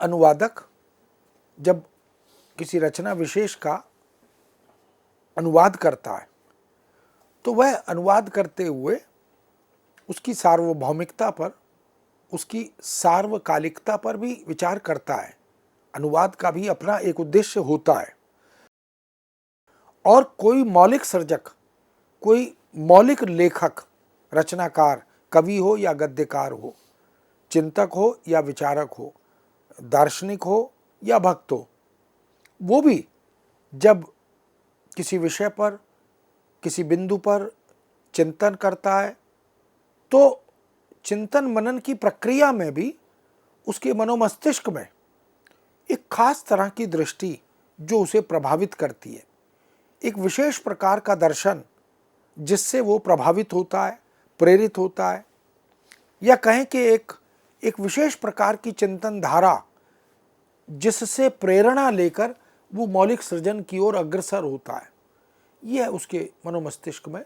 अनुवादक जब किसी रचना विशेष का अनुवाद करता है तो वह अनुवाद करते हुए उसकी सार्वभौमिकता पर, उसकी सार्वकालिकता पर भी विचार करता है। अनुवाद का भी अपना एक उद्देश्य होता है और कोई मौलिक सर्जक, कोई मौलिक लेखक, रचनाकार, कवि हो या गद्यकार हो, चिंतक हो या विचारक हो, दार्शनिक हो या भक्त हो, वो भी जब किसी विषय पर, किसी बिंदु पर चिंतन करता है तो चिंतन मनन की प्रक्रिया में भी उसके मनोमस्तिष्क में एक खास तरह की दृष्टि जो उसे प्रभावित करती है, एक विशेष प्रकार का दर्शन जिससे वो प्रभावित होता है, प्रेरित होता है, या कहें कि एक विशेष प्रकार की चिंतन धारा जिससे प्रेरणा लेकर वो मौलिक सृजन की ओर अग्रसर होता है, यह उसके मनोमस्तिष्क में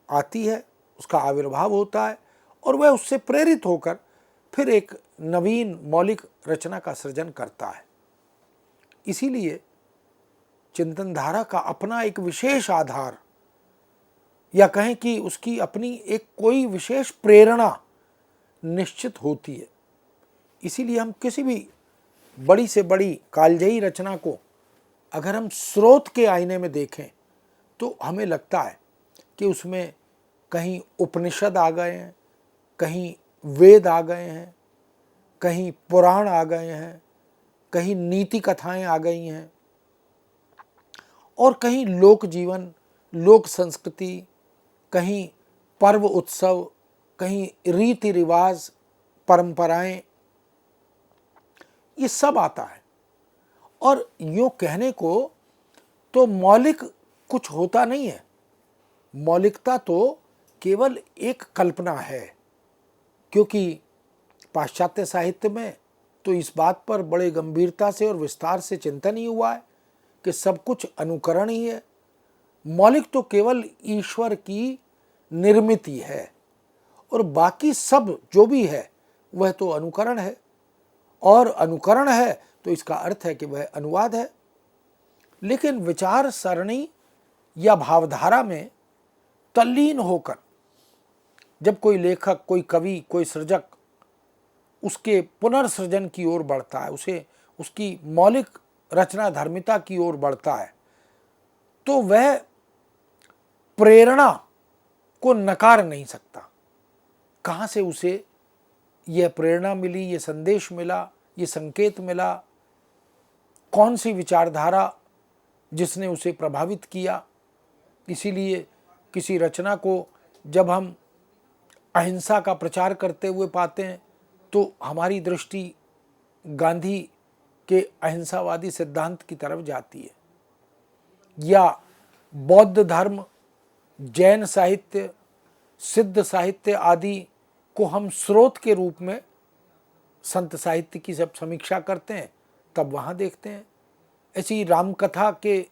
आती है, उसका आविर्भाव होता है और वह उससे प्रेरित होकर फिर एक नवीन मौलिक रचना का सृजन करता है। इसीलिए चिंतन धारा का अपना एक विशेष आधार, या कहें कि उसकी अपनी एक कोई विशेष प्रेरणा निश्चित होती है। इसीलिए हम किसी भी बड़ी से बड़ी कालजयी रचना को अगर हम स्रोत के आईने में देखें तो हमें लगता है कि उसमें कहीं उपनिषद आ गए हैं, कहीं वेद आ गए हैं, कहीं पुराण आ गए हैं, कहीं नीति कथाएं आ गई हैं और कहीं लोक जीवन, लोक संस्कृति, कहीं पर्व उत्सव, कहीं रीति रिवाज, परंपराएं, ये सब आता है। और यूँ कहने को तो मौलिक कुछ होता नहीं है, मौलिकता तो केवल एक कल्पना है, क्योंकि पाश्चात्य साहित्य में तो इस बात पर बड़े गंभीरता से और विस्तार से चिंतन ही हुआ है कि सब कुछ अनुकरण ही है। मौलिक तो केवल ईश्वर की निर्मित है और बाकी सब जो भी है वह तो अनुकरण है, और अनुकरण है तो इसका अर्थ है कि वह अनुवाद है। लेकिन विचार सरणी या भावधारा में तल्लीन होकर जब कोई लेखक, कोई कवि, कोई सृजक उसके पुनर्सृजन की ओर बढ़ता है, उसे उसकी मौलिक रचना धर्मिता की ओर बढ़ता है, तो वह प्रेरणा को नकार नहीं सकता। कहाँ से उसे यह प्रेरणा मिली, ये संदेश मिला, ये संकेत मिला, कौन सी विचारधारा जिसने उसे प्रभावित किया। इसीलिए किसी रचना को जब हम अहिंसा का प्रचार करते हुए पाते हैं तो हमारी दृष्टि गांधी के अहिंसावादी सिद्धांत की तरफ जाती है, या बौद्ध धर्म, जैन साहित्य, सिद्ध साहित्य आदि को हम स्रोत के रूप में संत साहित्य की जब समीक्षा करते हैं तब वहाँ देखते हैं। ऐसी रामकथा के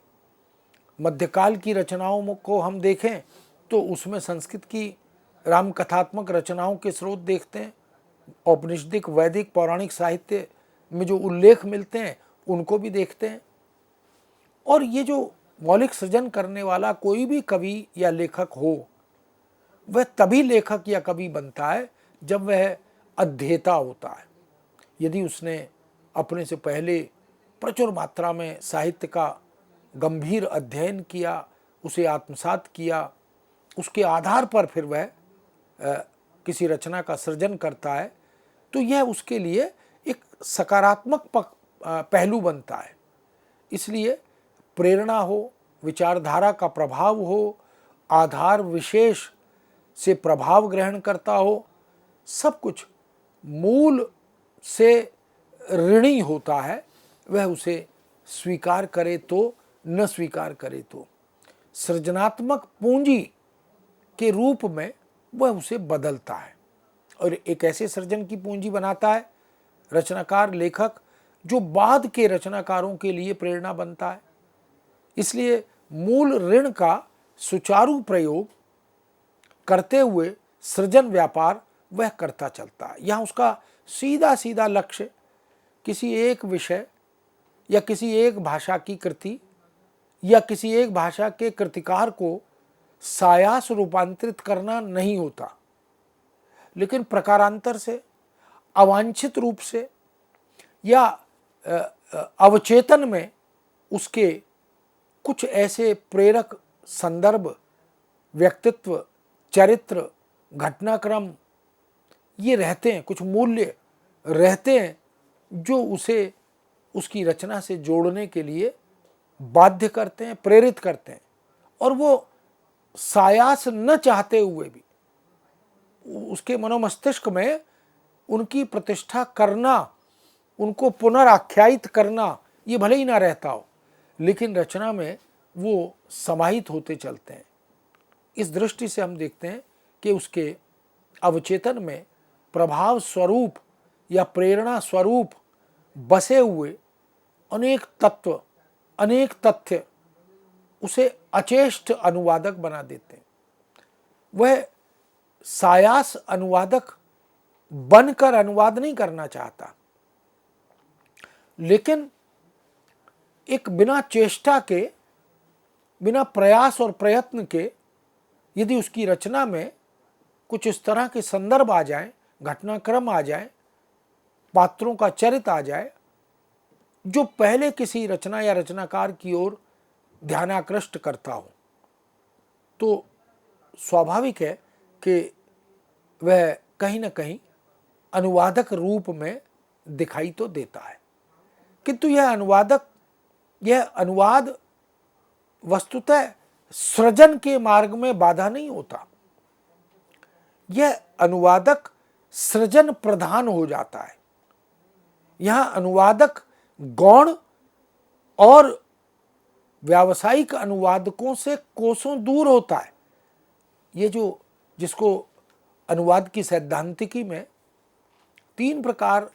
मध्यकाल की रचनाओं को हम देखें तो उसमें संस्कृत की रामकथात्मक रचनाओं के स्रोत देखते हैं। औपनिषदिक, वैदिक, पौराणिक साहित्य में जो उल्लेख मिलते हैं उनको भी देखते हैं। और ये जो मौलिक सृजन करने वाला कोई भी कवि या लेखक हो, वह तभी लेखक या कवि बनता है जब वह अध्येता होता है। यदि उसने अपने से पहले प्रचुर मात्रा में साहित्य का गंभीर अध्ययन किया, उसे आत्मसात किया, उसके आधार पर फिर वह किसी रचना का सृजन करता है, तो यह उसके लिए एक सकारात्मक पहलू बनता है। इसलिए प्रेरणा हो, विचारधारा का प्रभाव हो, आधार विशेष से प्रभाव ग्रहण करता हो, सब कुछ मूल से ऋणी होता है। वह उसे स्वीकार करे तो, न स्वीकार करे तो, सृजनात्मक पूंजी के रूप में वह उसे बदलता है और एक ऐसे सृजन की पूंजी बनाता है रचनाकार, लेखक, जो बाद के रचनाकारों के लिए प्रेरणा बनता है। इसलिए मूल ऋण का सुचारू प्रयोग करते हुए सृजन व्यापार वह करता चलता है। यहाँ उसका सीधा सीधा लक्ष्य किसी एक विषय या किसी एक भाषा की कृति या किसी एक भाषा के कृतिकार को सायास रूपांतरित करना नहीं होता, लेकिन प्रकारांतर से, अवांछित रूप से या अवचेतन में उसके कुछ ऐसे प्रेरक संदर्भ, व्यक्तित्व, चरित्र, घटनाक्रम ये रहते हैं, कुछ मूल्य रहते हैं जो उसे उसकी रचना से जोड़ने के लिए बाध्य करते हैं, प्रेरित करते हैं। और वो सायास न चाहते हुए भी उसके मनोमस्तिष्क में उनकी प्रतिष्ठा करना, उनको पुनराख्यायित करना, ये भले ही ना रहता हो, लेकिन रचना में वो समाहित होते चलते हैं। इस दृष्टि से हम देखते हैं कि उसके अवचेतन में प्रभाव स्वरूप या प्रेरणा स्वरूप बसे हुए अनेक तत्व, अनेक तथ्य उसे अचेष्ट अनुवादक बना देते हैं। वह सायास अनुवादक बनकर अनुवाद नहीं करना चाहता, लेकिन एक बिना चेष्टा के, बिना प्रयास और प्रयत्न के यदि उसकी रचना में कुछ इस तरह के संदर्भ आ जाए, घटनाक्रम आ जाए, पात्रों का चरित्र आ जाए जो पहले किसी रचना या रचनाकार की ओर ध्यानाकृष्ट करता हो, तो स्वाभाविक है कि वह कहीं न कहीं अनुवादक रूप में दिखाई तो देता है। किंतु यह अनुवाद वस्तुतः सृजन के मार्ग में बाधा नहीं होता। यह अनुवादक सृजन प्रधान हो जाता है। यहां अनुवादक गौण और व्यावसायिक अनुवादकों से कोसों दूर होता है। ये जिसको अनुवाद की सैद्धांतिकी में 3 प्रकार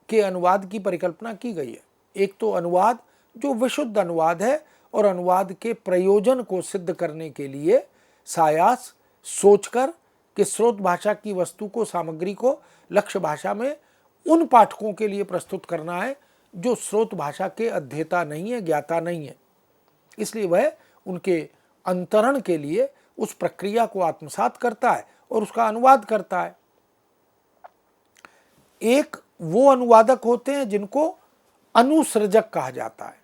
के अनुवाद की परिकल्पना की गई है। एक तो अनुवाद जो विशुद्ध अनुवाद है और अनुवाद के प्रयोजन को सिद्ध करने के लिए सायास सोचकर कि स्रोत भाषा की वस्तु को, सामग्री को लक्ष्य भाषा में उन पाठकों के लिए प्रस्तुत करना है जो स्रोत भाषा के अध्येता नहीं है, ज्ञाता नहीं है। इसलिए वह उनके अंतरण के लिए उस प्रक्रिया को आत्मसात करता है और उसका अनुवाद करता है। एक वो अनुवादक होते हैं जिनको अनुसृजक कहा जाता है,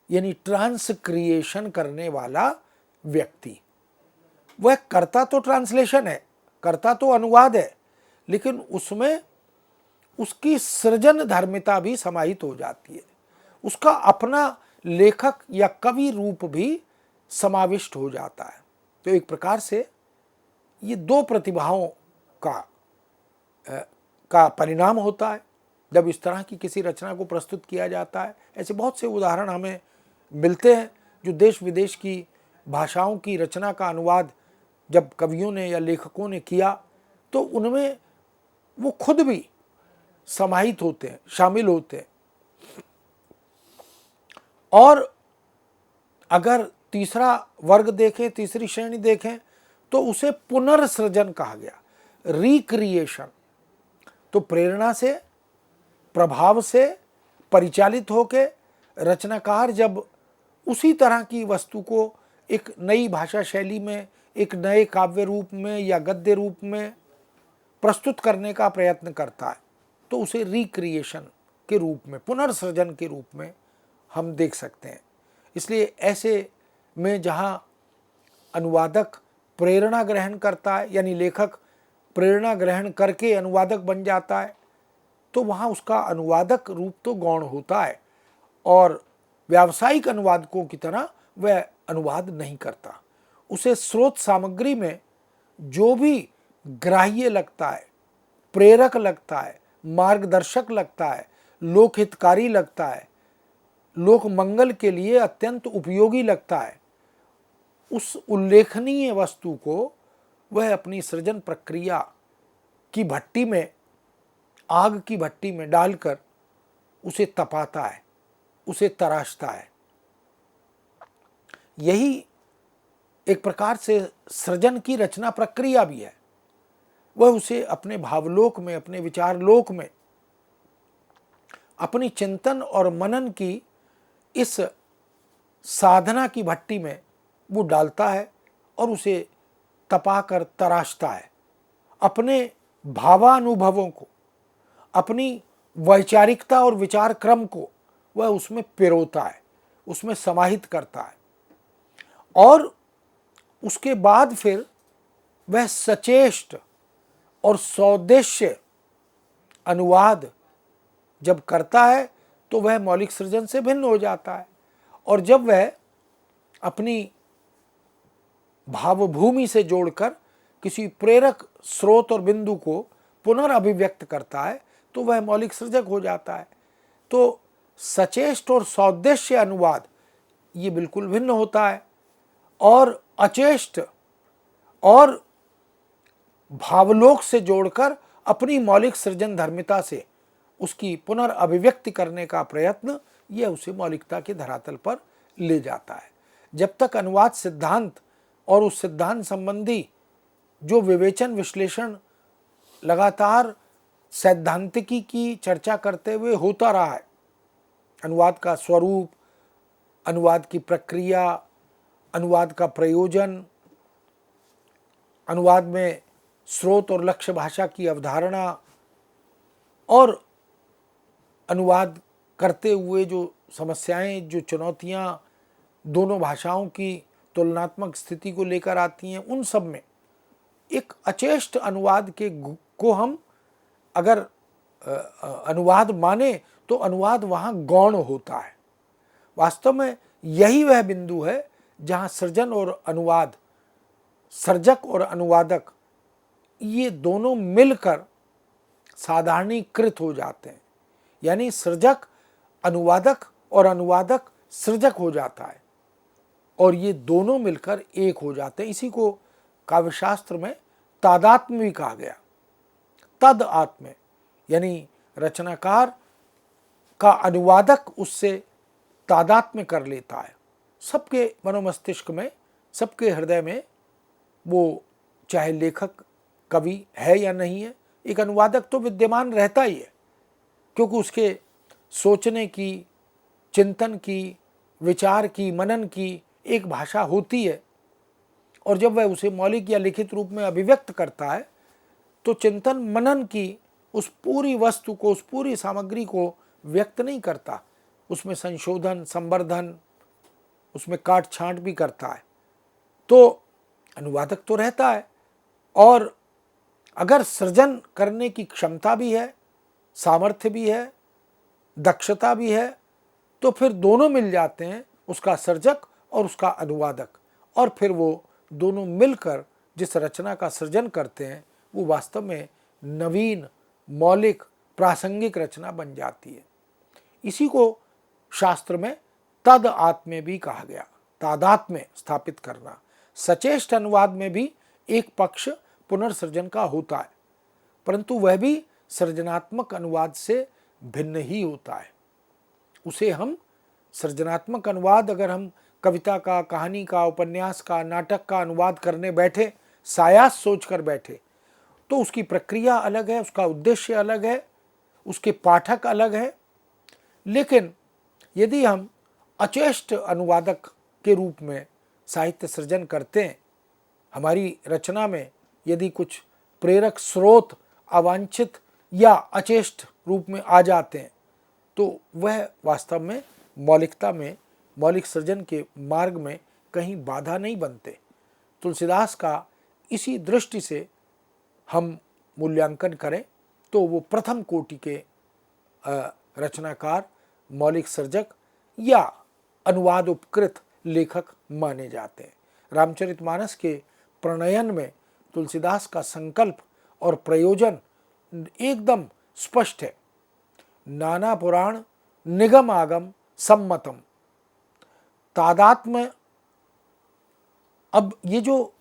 यानी ट्रांसक्रिएशन करने वाला व्यक्ति। वह करता तो ट्रांसलेशन है, करता तो अनुवाद है, लेकिन उसमें उसकी सृजन धर्मिता भी समाहित हो जाती है। उसका अपना लेखक या कवि रूप भी समाविष्ट हो जाता है। तो एक प्रकार से ये 2 प्रतिभाओं का परिणाम होता है जब इस तरह की किसी रचना को प्रस्तुत किया जाता है। ऐसे बहुत से उदाहरण हमें मिलते हैं जो देश विदेश की भाषाओं की रचना का अनुवाद जब कवियों ने या लेखकों ने किया तो उनमें वो खुद भी समाहित होते हैं, शामिल होते हैं। और अगर तीसरा वर्ग देखें, तीसरी श्रेणी देखें तो उसे पुनर्सृजन कहा गया, रिक्रिएशन। तो प्रेरणा से, प्रभाव से परिचालित होके रचनाकार जब उसी तरह की वस्तु को एक नई भाषा शैली में, एक नए काव्य रूप में या गद्य रूप में प्रस्तुत करने का प्रयत्न करता है तो उसे रिक्रिएशन के रूप में, पुनर्सृजन के रूप में हम देख सकते हैं। इसलिए ऐसे में जहाँ अनुवादक प्रेरणा ग्रहण करता है, यानी लेखक प्रेरणा ग्रहण करके अनुवादक बन जाता है, तो वहाँ उसका अनुवादक रूप तो गौण होता है और व्यावसायिक अनुवादकों की तरह वह अनुवाद नहीं करता। उसे स्रोत सामग्री में जो भी ग्राह्य लगता है, प्रेरक लगता है, मार्गदर्शक लगता है, लोकहितकारी लगता है, लोक मंगल के लिए अत्यंत उपयोगी लगता है, उस उल्लेखनीय वस्तु को वह अपनी सृजन प्रक्रिया की भट्टी में, आग की भट्टी में डालकर उसे तपाता है, उसे तराशता है। यही एक प्रकार से सृजन की रचना प्रक्रिया भी है। वह उसे अपने भावलोक में, अपने विचार लोक में अपनी चिंतन और मनन की इस साधना की भट्टी में वो डालता है और उसे तपाकर तराशता है। अपने भावानुभवों को, अपनी वैचारिकता और विचार क्रम को वह उसमें पिरोता है, उसमें समाहित करता है और उसके बाद फिर वह सचेष्ट और सौदेश्य अनुवाद जब करता है तो वह मौलिक सृजन से भिन्न हो जाता है। और जब वह अपनी भावभूमि से जोड़कर किसी प्रेरक स्रोत और बिंदु को पुनर्अभिव्यक्त करता है तो वह मौलिक सृजक हो जाता है। तो सचेष्ट और सौदेश्य अनुवाद ये बिल्कुल भिन्न होता है और अचेष्ट और भावलोक से जोड़कर अपनी मौलिक सृजन धर्मिता से उसकी पुनर्अभिव्यक्ति करने का प्रयत्न यह उसे मौलिकता के धरातल पर ले जाता है। जब तक अनुवाद सिद्धांत और उस सिद्धांत संबंधी जो विवेचन विश्लेषण लगातार सैद्धांतिकी की चर्चा करते हुए होता रहा है, अनुवाद का स्वरूप, अनुवाद की प्रक्रिया, अनुवाद का प्रयोजन, अनुवाद में स्रोत और लक्ष्य भाषा की अवधारणा और अनुवाद करते हुए जो समस्याएं, जो चुनौतियां दोनों भाषाओं की तुलनात्मक स्थिति को लेकर आती हैं, उन सब में एक अचेष्ट अनुवाद के को हम अगर अनुवाद माने तो अनुवाद वहाँ गौण होता है। वास्तव में यही वह बिंदु है जहाँ सृजन और अनुवाद, सर्जक और अनुवादक ये दोनों मिलकर साधारणीकृत हो जाते हैं। यानी सृजक अनुवादक और अनुवादक सृजक हो जाता है और ये दोनों मिलकर एक हो जाते हैं। इसी को काव्यशास्त्र में तादात्म्य भी कहा गया। तद आत्म्य यानी रचनाकार का अनुवादक उससे तादात्म्य कर लेता है। सबके मनोमस्तिष्क में, सबके हृदय में वो चाहे लेखक कवि है या नहीं है, एक अनुवादक तो विद्यमान रहता ही है, क्योंकि उसके सोचने की, चिंतन की, विचार की, मनन की एक भाषा होती है और जब वह उसे मौलिक या लिखित रूप में अभिव्यक्त करता है तो चिंतन मनन की उस पूरी वस्तु को, उस पूरी सामग्री को व्यक्त नहीं करता, उसमें संशोधन, संवर्धन, उसमें काट छांट भी करता है। तो अनुवादक तो रहता है और अगर सृजन करने की क्षमता भी है, सामर्थ्य भी है, दक्षता भी है, तो फिर दोनों मिल जाते हैं, उसका सर्जक और उसका अनुवादक, और फिर वो दोनों मिलकर जिस रचना का सृजन करते हैं वो वास्तव में नवीन, मौलिक, प्रासंगिक रचना बन जाती है। इसी को शास्त्र में तद आत्म्य भी कहा गया, तादात्म्य स्थापित करना। सचेष्ट अनुवाद में भी एक पक्ष पुनर्सृजन का होता है, परंतु वह भी सृजनात्मक अनुवाद से भिन्न ही होता है। उसे हम सृजनात्मक अनुवाद, अगर हम कविता का, कहानी का, उपन्यास का, नाटक का अनुवाद करने बैठे, सायास सोचकर बैठे, तो उसकी प्रक्रिया अलग है, उसका उद्देश्य अलग है, उसके पाठक अलग है। लेकिन यदि हम अचेष्ट अनुवादक के रूप में साहित्य सृजन करते हैं, हमारी रचना में यदि कुछ प्रेरक स्रोत अवांछित या अचेष्ट रूप में आ जाते हैं, तो वह वास्तव में मौलिकता में, मौलिक सृजन के मार्ग में कहीं बाधा नहीं बनते। तुलसीदास का इसी दृष्टि से हम मूल्यांकन करें तो वो प्रथम कोटि के रचनाकार, मौलिक सर्जक या अनुवाद उपकृत लेखक माने जाते हैं। रामचरितमानस के प्रणयन में तुलसीदास का संकल्प और प्रयोजन एकदम स्पष्ट है। नाना पुराण निगम आगम सम्मतम तादात्म्य। अब ये जो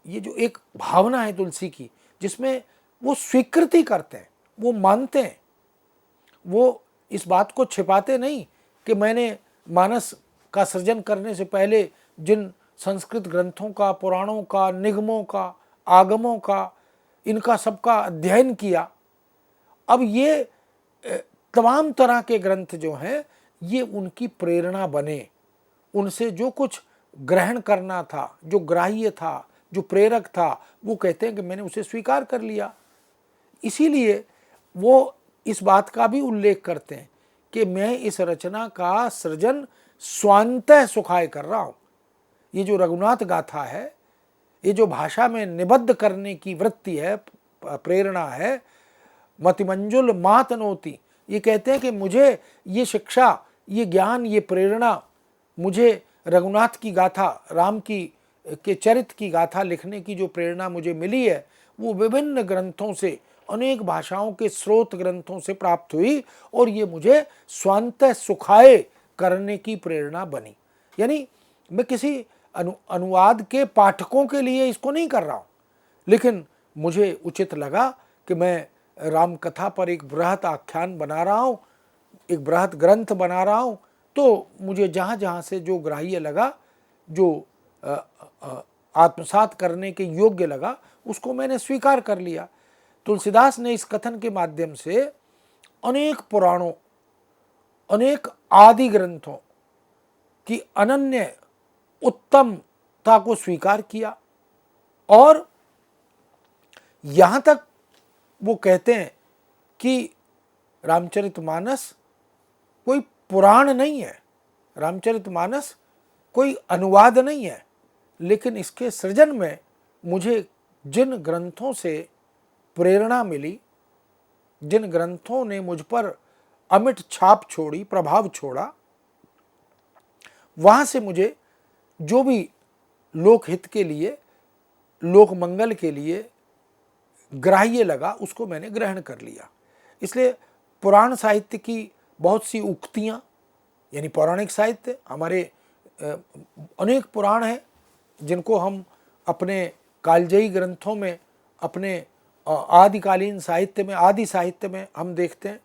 एक भावना है तुलसी की, जिसमें वो स्वीकृति करते हैं, वो मानते हैं, वो इस बात को छिपाते नहीं कि मैंने मानस का सृजन करने से पहले जिन संस्कृत ग्रंथों का, पुराणों का, निगमों का, आगमों का, इनका सबका अध्ययन किया, अब ये तमाम तरह के ग्रंथ जो हैं ये उनकी प्रेरणा बने, उनसे जो कुछ ग्रहण करना था, जो ग्राह्य था, जो प्रेरक था, वो कहते हैं कि मैंने उसे स्वीकार कर लिया। इसीलिए वो इस बात का भी उल्लेख करते हैं कि मैं इस रचना का सृजन स्वांतः सुखाय कर रहा हूँ। ये जो रघुनाथ गाथा है, ये जो भाषा में निबद्ध करने की वृत्ति है, प्रेरणा है, मतिमंजुल मातनोति, ये कहते हैं कि मुझे ये शिक्षा, ये ज्ञान, ये प्रेरणा मुझे रघुनाथ की गाथा, राम की के चरित्र की गाथा लिखने की जो प्रेरणा मुझे मिली है वो विभिन्न ग्रंथों से, अनेक भाषाओं के स्रोत ग्रंथों से प्राप्त हुई और ये मुझे स्वांतः सुखाए करने की प्रेरणा बनी। यानी मैं किसी अनुवाद के पाठकों के लिए इसको नहीं कर रहा हूँ, लेकिन मुझे उचित लगा कि मैं राम कथा पर एक बृहत आख्यान बना रहा हूँ, एक बृहत ग्रंथ बना रहा हूँ, तो मुझे जहाँ जहाँ से जो ग्राह्य लगा, जो आत्मसात करने के योग्य लगा, उसको मैंने स्वीकार कर लिया। तुलसीदास ने इस कथन के माध्यम से अनेक पुराणों, अनेक आदि ग्रंथों की अनन्य उत्तमता को स्वीकार किया और यहाँ तक वो कहते हैं कि रामचरितमानस कोई पुराण नहीं है, रामचरितमानस कोई अनुवाद नहीं है, लेकिन इसके सृजन में मुझे जिन ग्रंथों से प्रेरणा मिली, जिन ग्रंथों ने मुझ पर अमिट छाप छोड़ी, प्रभाव छोड़ा, वहाँ से मुझे जो भी लोकहित के लिए, लोक मंगल के लिए ग्राह्य लगा उसको मैंने ग्रहण कर लिया। इसलिए पुराण साहित्य की बहुत सी उक्तियाँ, यानी पौराणिक साहित्य, हमारे अनेक पुराण हैं जिनको हम अपने कालजयी ग्रंथों में, अपने आदिकालीन साहित्य में, आदि साहित्य में हम देखते हैं,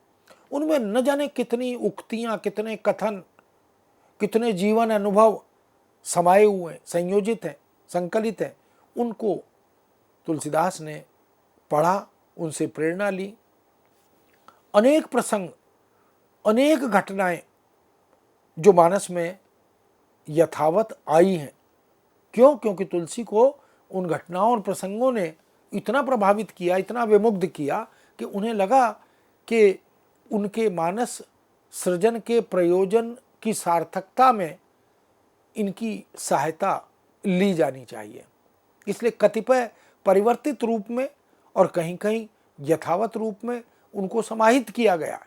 उनमें न जाने कितनी उक्तियाँ, कितने कथन, कितने जीवन अनुभव समाये हुए हैं, संयोजित हैं, संकलित हैं। उनको तुलसीदास ने पढ़ा, उनसे प्रेरणा ली। अनेक प्रसंग, अनेक घटनाएं जो मानस में यथावत आई हैं। क्यों? क्योंकि तुलसी को उन घटनाओं और प्रसंगों ने इतना प्रभावित किया, इतना विमुग्ध किया कि उन्हें लगा कि उनके मानस सृजन के प्रयोजन की सार्थकता में इनकी सहायता ली जानी चाहिए। इसलिए कतिपय परिवर्तित रूप में और कहीं कहीं यथावत रूप में उनको समाहित किया गया।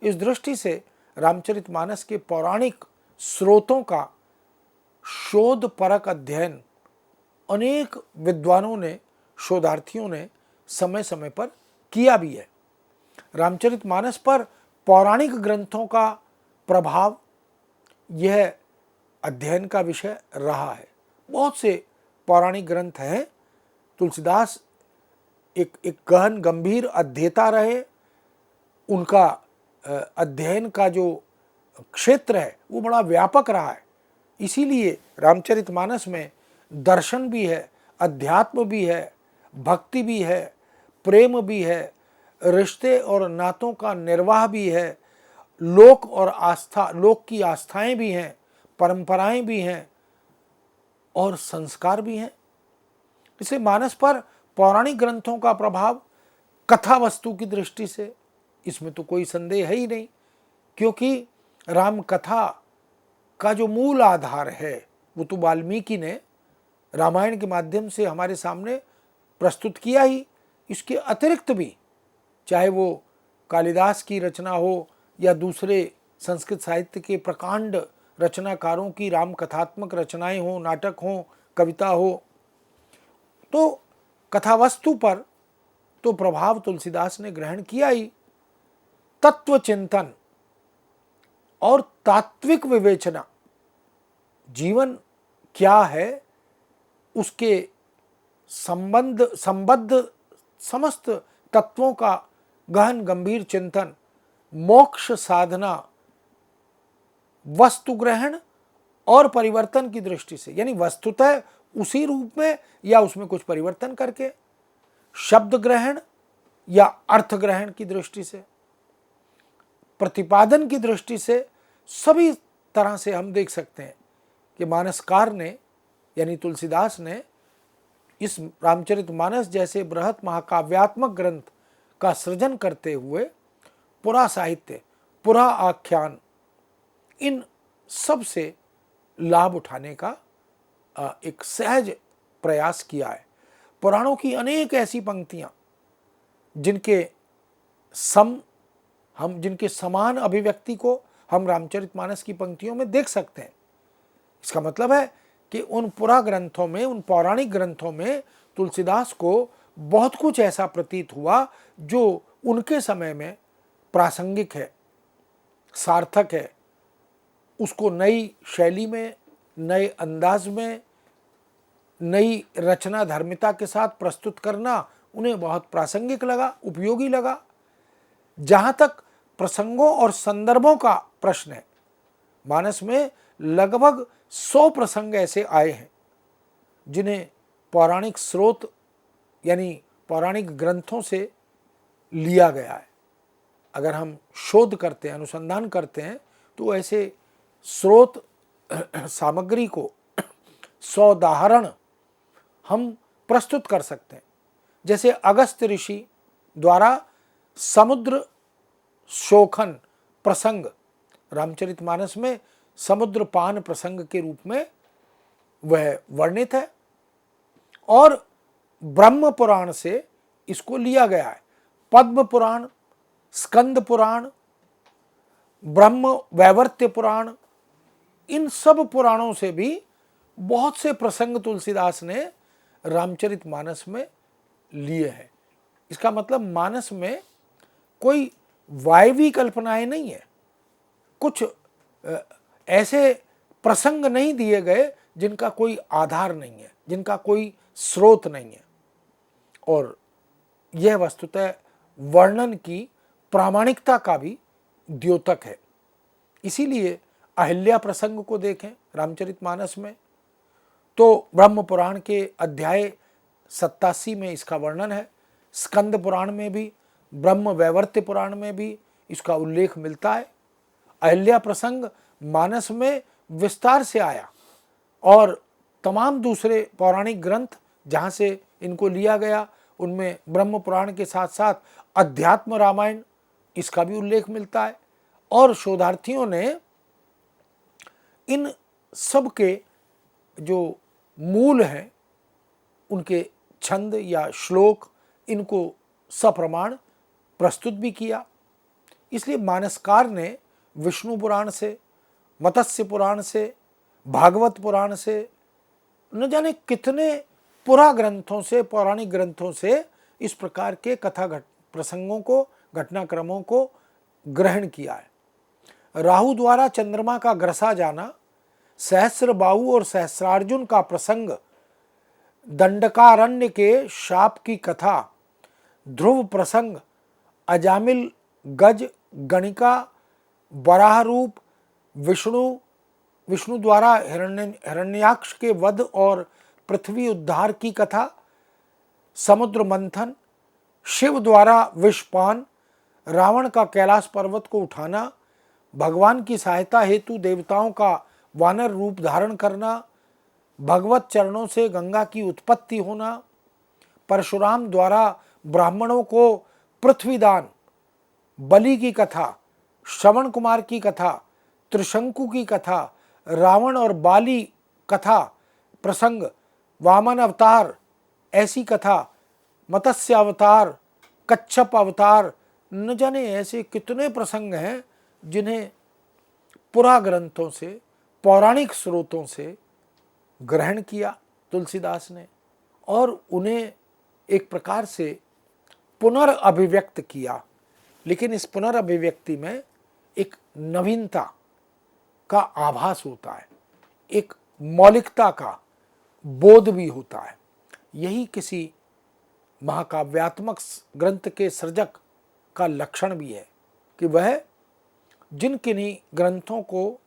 इस दृष्टि से रामचरितमानस के पौराणिक स्रोतों का शोधपरक अध्ययन अनेक विद्वानों ने, शोधार्थियों ने समय समय पर किया भी है। रामचरितमानस पर पौराणिक ग्रंथों का प्रभाव यह अध्ययन का विषय रहा है। बहुत से पौराणिक ग्रंथ हैं। तुलसीदास एक गहन गंभीर अध्येता रहे। उनका अध्ययन का जो क्षेत्र है वो बड़ा व्यापक रहा है। इसीलिए रामचरितमानस में दर्शन भी है, अध्यात्म भी है, भक्ति भी है, प्रेम भी है, रिश्ते और नातों का निर्वाह भी है, लोक और आस्था, लोक की आस्थाएं भी हैं, परंपराएं भी हैं और संस्कार भी हैं। इसलिए मानस पर पौराणिक ग्रंथों का प्रभाव कथा वस्तु की दृष्टि से, इसमें तो कोई संदेह है ही नहीं, क्योंकि राम कथा का जो मूल आधार है वो तो वाल्मीकि ने रामायण के माध्यम से हमारे सामने प्रस्तुत किया ही। इसके अतिरिक्त भी, चाहे वो कालिदास की रचना हो या दूसरे संस्कृत साहित्य के प्रकांड रचनाकारों की राम कथात्मक रचनाएं हो, नाटक हो, कविता हो, तो कथावस्तु पर तो प्रभाव तुलसीदास ने ग्रहण किया ही। तत्व चिंतन और तात्विक विवेचना, जीवन क्या है, उसके संबद्ध समस्त तत्वों का गहन गंभीर चिंतन, मोक्ष साधना, वस्तु ग्रहण और परिवर्तन की दृष्टि से, यानी वस्तुतः उसी रूप में या उसमें कुछ परिवर्तन करके, शब्द ग्रहण या अर्थ ग्रहण की दृष्टि से, प्रतिपादन की दृष्टि से सभी तरह से हम देख सकते हैं कि मानसकार ने यानी तुलसीदास ने इस रामचरितमानस जैसे बृहत महाकाव्यात्मक ग्रंथ का सृजन करते हुए पुरा साहित्य, पुरा आख्यान, इन सब से लाभ उठाने का एक सहज प्रयास किया है। पुराणों की अनेक ऐसी पंक्तियां जिनके समान अभिव्यक्ति को हम रामचरितमानस की पंक्तियों में देख सकते हैं। इसका मतलब है कि उन पुरा ग्रंथों में, उन पौराणिक ग्रंथों में तुलसीदास को बहुत कुछ ऐसा प्रतीत हुआ जो उनके समय में प्रासंगिक है, सार्थक है। उसको नई शैली में, नए अंदाज में, नई रचना धर्मिता के साथ प्रस्तुत करना उन्हें बहुत प्रासंगिक लगा, उपयोगी लगा। जहाँ तक प्रसंगों और संदर्भों का प्रश्न है, मानस में लगभग 100 प्रसंग ऐसे आए हैं जिन्हें पौराणिक स्रोत यानी पौराणिक ग्रंथों से लिया गया है। अगर हम शोध करते हैं, अनुसंधान करते हैं, तो ऐसे स्रोत सामग्री को 100 उदाहरण हम प्रस्तुत कर सकते हैं। जैसे अगस्त्य ऋषि द्वारा समुद्र शोखन प्रसंग रामचरितमानस में समुद्र पान प्रसंग के रूप में वह वर्णित है, और ब्रह्म पुराण से इसको लिया गया है। पद्म पुराण, स्कंद पुराण, ब्रह्म वैवर्त्य पुराण, इन सब पुराणों से भी बहुत से प्रसंग तुलसीदास ने रामचरितमानस में लिए हैं। इसका मतलब मानस में कोई वायवी कल्पनाएं नहीं है, कुछ ऐसे प्रसंग नहीं दिए गए जिनका कोई आधार नहीं है, जिनका कोई स्रोत नहीं है। और यह वस्तुतः वर्णन की प्रामाणिकता का भी द्योतक है। इसीलिए अहिल्या प्रसंग को देखें रामचरितमानस में, तो ब्रह्म पुराण के अध्याय 87 में इसका वर्णन है। स्कंद पुराण में भी, ब्रह्म वैवर्त्य पुराण में भी इसका उल्लेख मिलता है। अहिल्या प्रसंग मानस में विस्तार से आया, और तमाम दूसरे पौराणिक ग्रंथ जहाँ से इनको लिया गया उनमें ब्रह्म पुराण के साथ साथ अध्यात्म रामायण, इसका भी उल्लेख मिलता है। और शोधार्थियों ने इन सब के जो मूल हैं, उनके छंद या श्लोक, इनको सप्रमाण प्रस्तुत भी किया। इसलिए मानसकार ने विष्णु पुराण से, मत्स्य पुराण से, भागवत पुराण से, न जाने कितने पुरा ग्रंथों से, पौराणिक ग्रंथों से इस प्रकार के कथा प्रसंगों को, घटनाक्रमों को ग्रहण किया है। राहु द्वारा चंद्रमा का ग्रसा जाना, सहस्र बाहु और सहस्रार्जुन का प्रसंग, दंडकारण्य के शाप की कथा, ध्रुव प्रसंग, अजामिल गज गणिका, वराह रूप, विष्णु द्वारा हिरण्याक्ष के वध और पृथ्वी उद्धार की कथा, समुद्र मंथन, शिव द्वारा विषपान, रावण का कैलाश पर्वत को उठाना, भगवान की सहायता हेतु देवताओं का वानर रूप धारण करना, भगवत चरणों से गंगा की उत्पत्ति होना, परशुराम द्वारा ब्राह्मणों को पृथ्वीदान, बलि की कथा, श्रवण कुमार की कथा, त्रिशंकु की कथा, रावण और बाली कथा प्रसंग, वामन अवतार ऐसी कथा, मत्स्य अवतार, कच्छप अवतार, न जाने ऐसे कितने प्रसंग हैं जिन्हें पुरा ग्रंथों से, पौराणिक स्रोतों से ग्रहण किया तुलसीदास ने, और उन्हें एक प्रकार से पुनर्अभिव्यक्त किया। लेकिन इस पुनर्अभिव्यक्ति में एक नवीनता का आभास होता है, एक मौलिकता का बोध भी होता है। यही किसी महाकाव्यात्मक ग्रंथ के सृजक का लक्षण भी है कि वह जिन किन्हीं ग्रंथों को,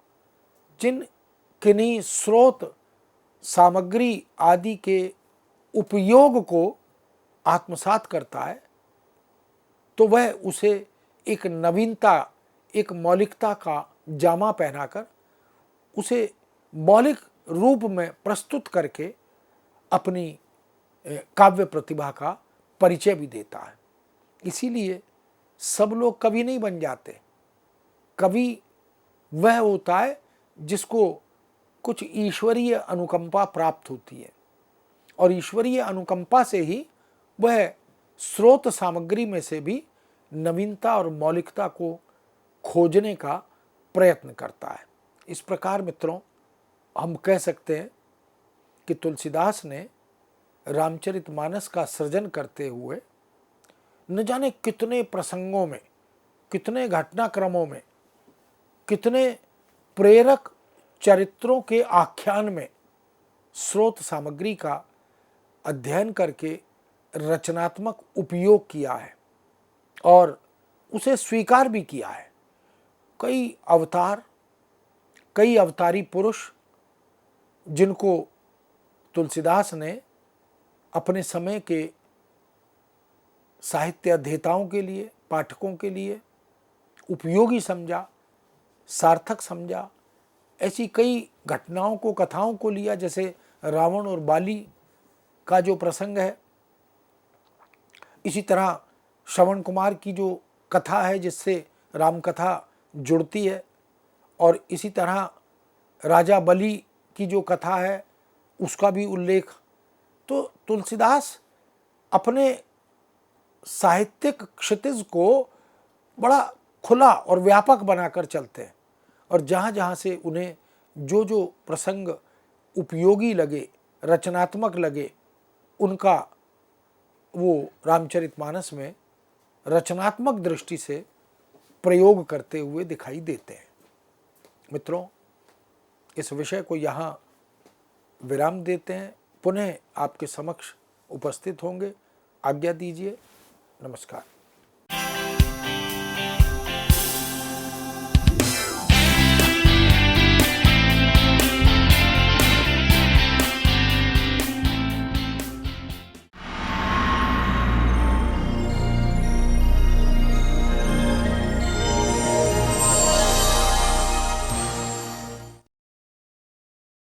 जिन किन्हीं स्रोत सामग्री आदि के उपयोग को आत्मसात करता है, तो वह उसे एक नवीनता, एक मौलिकता का जामा पहनाकर उसे मौलिक रूप में प्रस्तुत करके अपनी काव्य प्रतिभा का परिचय भी देता है। इसीलिए सब लोग कवि नहीं बन जाते। कवि वह होता है जिसको कुछ ईश्वरीय अनुकंपा प्राप्त होती है, और ईश्वरीय अनुकंपा से ही वह स्रोत सामग्री में से भी नवीनता और मौलिकता को खोजने का प्रयत्न करता है। इस प्रकार मित्रों, हम कह सकते हैं कि तुलसीदास ने रामचरितमानस का सृजन करते हुए न जाने कितने प्रसंगों में, कितने घटनाक्रमों में, कितने प्रेरक चरित्रों के आख्यान में स्रोत सामग्री का अध्ययन करके रचनात्मक उपयोग किया है और उसे स्वीकार भी किया है। कई अवतार, कई अवतारी पुरुष जिनको तुलसीदास ने अपने समय के साहित्य अध्येताओं के लिए, पाठकों के लिए उपयोगी समझा, सार्थक समझा, ऐसी कई घटनाओं को, कथाओं को लिया। जैसे रावण और बाली का जो प्रसंग है, इसी तरह श्रवण कुमार की जो कथा है जिससे रामकथा जुड़ती है, और इसी तरह राजा बलि की जो कथा है उसका भी उल्लेख। तो तुलसीदास अपने साहित्यिक क्षितिज को बड़ा खुला और व्यापक बनाकर चलते हैं, और जहाँ जहाँ से उन्हें जो जो प्रसंग उपयोगी लगे, रचनात्मक लगे, उनका वो रामचरितमानस में रचनात्मक दृष्टि से प्रयोग करते हुए दिखाई देते हैं। मित्रों, इस विषय को यहाँ विराम देते हैं। पुनः आपके समक्ष उपस्थित होंगे। आज्ञा दीजिए। नमस्कार।